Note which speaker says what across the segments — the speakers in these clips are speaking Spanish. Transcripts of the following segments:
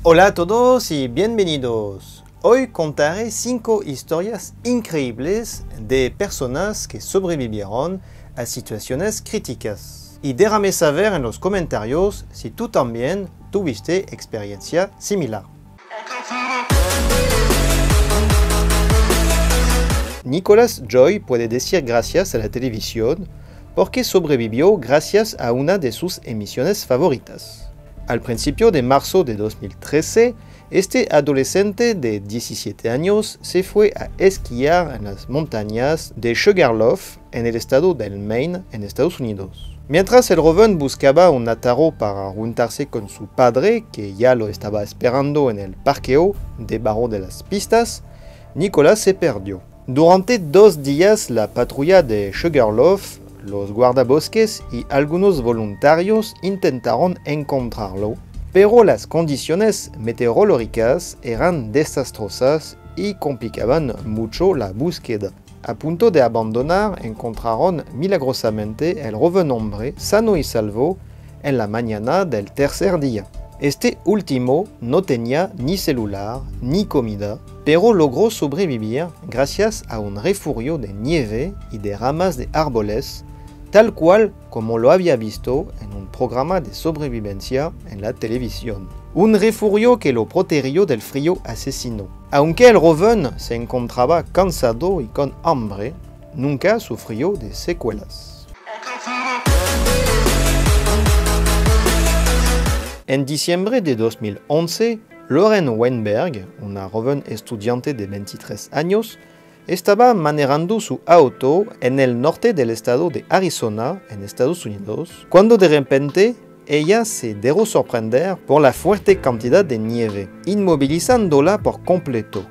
Speaker 1: Hola a todos y bienvenidos. Hoy contaré 5 historias increíbles de personas que sobrevivieron a situaciones críticas. Y déjame saber en los comentarios si tú también tuviste experiencia similar. Nicolas Joy puede decir gracias a la televisión porque sobrevivió gracias a una de sus emisiones favoritas. Al principio de marzo de 2013, este adolescente de 17 años se fue a esquiar en las montañas de Sugarloaf, en el estado del Maine, en Estados Unidos. Mientras el joven buscaba un ataro para juntarse con su padre, que ya lo estaba esperando en el parqueo debajo de las pistas, Nicolas se perdió. Durante 2 días, la patrulla de Sugarloaf, los guardabosques y algunos voluntarios intentaron encontrarlo, pero las condiciones meteorológicas eran desastrosas y complicaban mucho la búsqueda. A punto de abandonar, encontraron milagrosamente el joven hombre sano y salvo en la mañana del tercer día. Este último no tenía ni celular ni comida, pero logró sobrevivir gracias a un refugio de nieve y de ramas de árboles, tal cual como lo había visto en un programa de sobrevivencia en la televisión. Un refugio que lo protegió del frío asesino. Aunque el joven se encontraba cansado y con hambre, nunca sufrió de secuelas. En diciembre de 2011, Lauren Weinberg, una joven estudiante de 23 años, estaba manejando su auto en el norte del estado de Arizona, en Estados Unidos, cuando de repente ella se dejó sorprender por la fuerte cantidad de nieve, inmovilizándola por completo.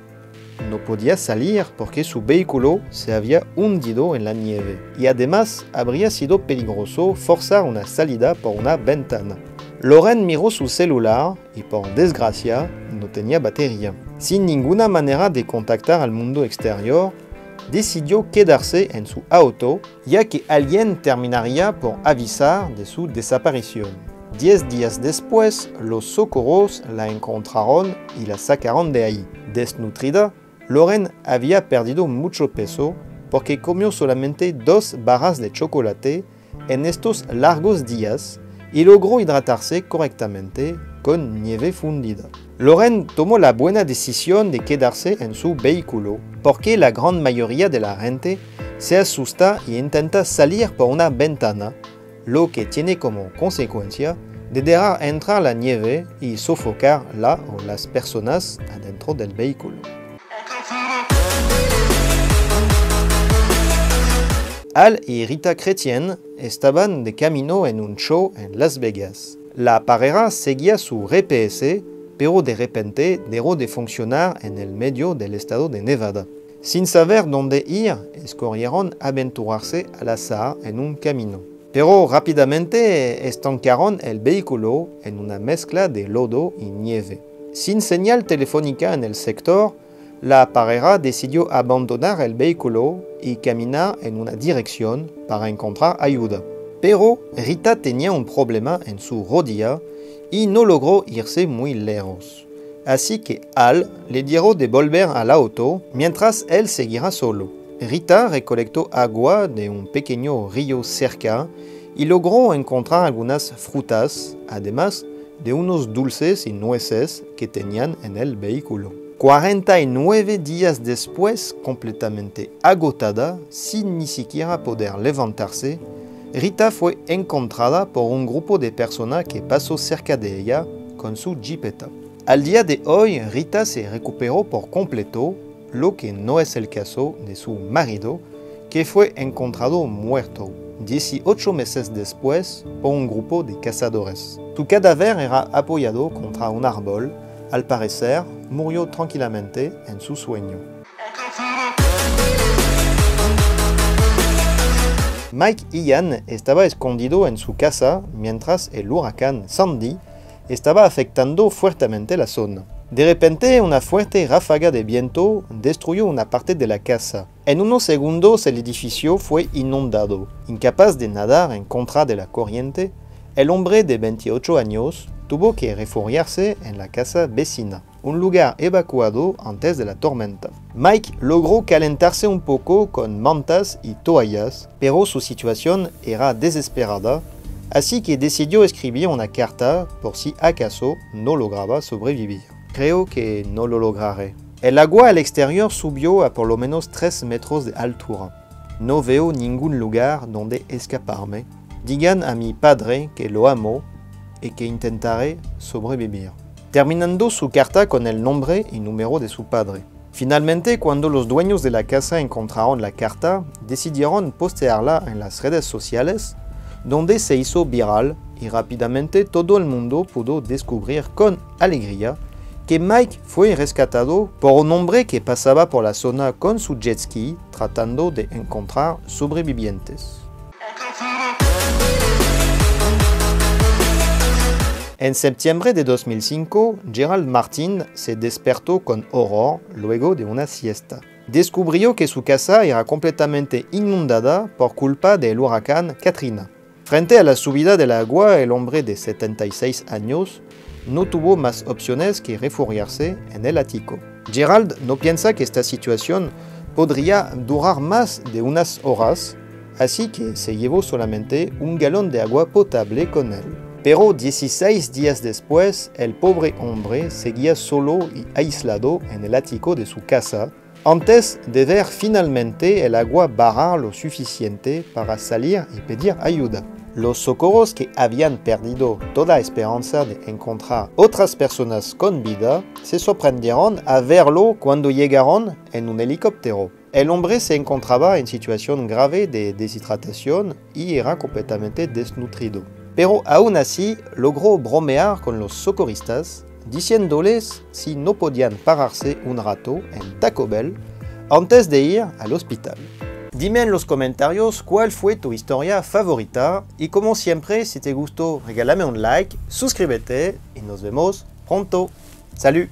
Speaker 1: No podía salir porque su vehículo se había hundido en la nieve y además habría sido peligroso forzar una salida por una ventana. Lauren miró su celular y por desgracia no tenía batería. Sin ninguna manera de contactar al mundo exterior, decidió quedarse en su auto, ya que alguien terminaría por avisar de su desaparición. 10 días después, los socorros la encontraron y la sacaron de ahí. Desnutrida, Lauren había perdido mucho peso porque comió solamente 2 barras de chocolate en estos largos días y logró hidratarse correctamente con nieve fundida. Lauren tomó la buena decisión de quedarse en su vehículo, porque la gran mayoría de la gente se asusta e intenta salir por una ventana, lo que tiene como consecuencia de dejar entrar la nieve y sofocar la o las personas adentro del vehículo. Al y Rita Chrétien estaban de camino en un show en Las Vegas. La pareja seguía su GPS, pero de repente dejó de funcionar en el medio del estado de Nevada. Sin saber dónde ir, escogieron aventurarse al azar en un camino. Pero rápidamente estancaron el vehículo en una mezcla de lodo y nieve. Sin señal telefónica en el sector, la pareja decidió abandonar el vehículo y caminar en una dirección para encontrar ayuda. Pero Rita tenía un problema en su rodilla y no logró irse muy lejos. Así que Al le dijo de volver al auto mientras él seguirá solo. Rita recolectó agua de un pequeño río cerca y logró encontrar algunas frutas, además de unos dulces y nueces que tenían en el vehículo. 49 días después, completamente agotada, sin ni siquiera poder levantarse, Rita fue encontrada por un grupo de personas que pasó cerca de ella con su jipeta. Al día de hoy, Rita se recuperó por completo, lo que no es el caso de su marido, que fue encontrado muerto 18 meses después por un grupo de cazadores. Su cadáver era apoyado contra un árbol. Al parecer, murió tranquilamente en su sueño. Mike Ian estaba escondido en su casa mientras el huracán Sandy estaba afectando fuertemente la zona. De repente, una fuerte ráfaga de viento destruyó una parte de la casa. En unos segundos, el edificio fue inundado. Incapaz de nadar en contra de la corriente, el hombre de 28 años tuvo que refugiarse en la casa vecina, un lugar evacuado antes de la tormenta. Mike logró calentarse un poco con mantas y toallas, pero su situación era desesperada, así que decidió escribir una carta por si acaso no lograba sobrevivir. Creo que no lo lograré. El agua al exterior subió a por lo menos 3 metros de altura. No veo ningún lugar donde escaparme. Digan a mi padre que lo amo y que intentaré sobrevivir. Terminando su carta con el nombre y número de su padre. Finalmente, cuando los dueños de la casa encontraron la carta, decidieron postearla en las redes sociales, donde se hizo viral y rápidamente todo el mundo pudo descubrir con alegría que Mike fue rescatado por un hombre que pasaba por la zona con su jet ski tratando de encontrar sobrevivientes. En septiembre de 2005, Gerald Martin se despertó con horror luego de una siesta. Descubrió que su casa era completamente inundada por culpa del huracán Katrina. Frente a la subida del agua, el hombre de 76 años no tuvo más opciones que refugiarse en el ático. Gerald no piensa que esta situación podría durar más de unas horas, así que se llevó solamente un galón de agua potable con él. Pero 16 días después, el pobre hombre seguía solo y aislado en el ático de su casa, antes de ver finalmente el agua bajar lo suficiente para salir y pedir ayuda. Los socorros, que habían perdido toda esperanza de encontrar otras personas con vida, se sorprendieron a verlo cuando llegaron en un helicóptero. El hombre se encontraba en situación grave de deshidratación y era completamente desnutrido. Pero aún así logró bromear con los socorristas, diciéndoles si no podían pararse un rato en Taco Bell antes de ir al hospital. Dime en los comentarios cuál fue tu historia favorita y como siempre, si te gustó, regálame un like, suscríbete y nos vemos pronto. ¡Salut!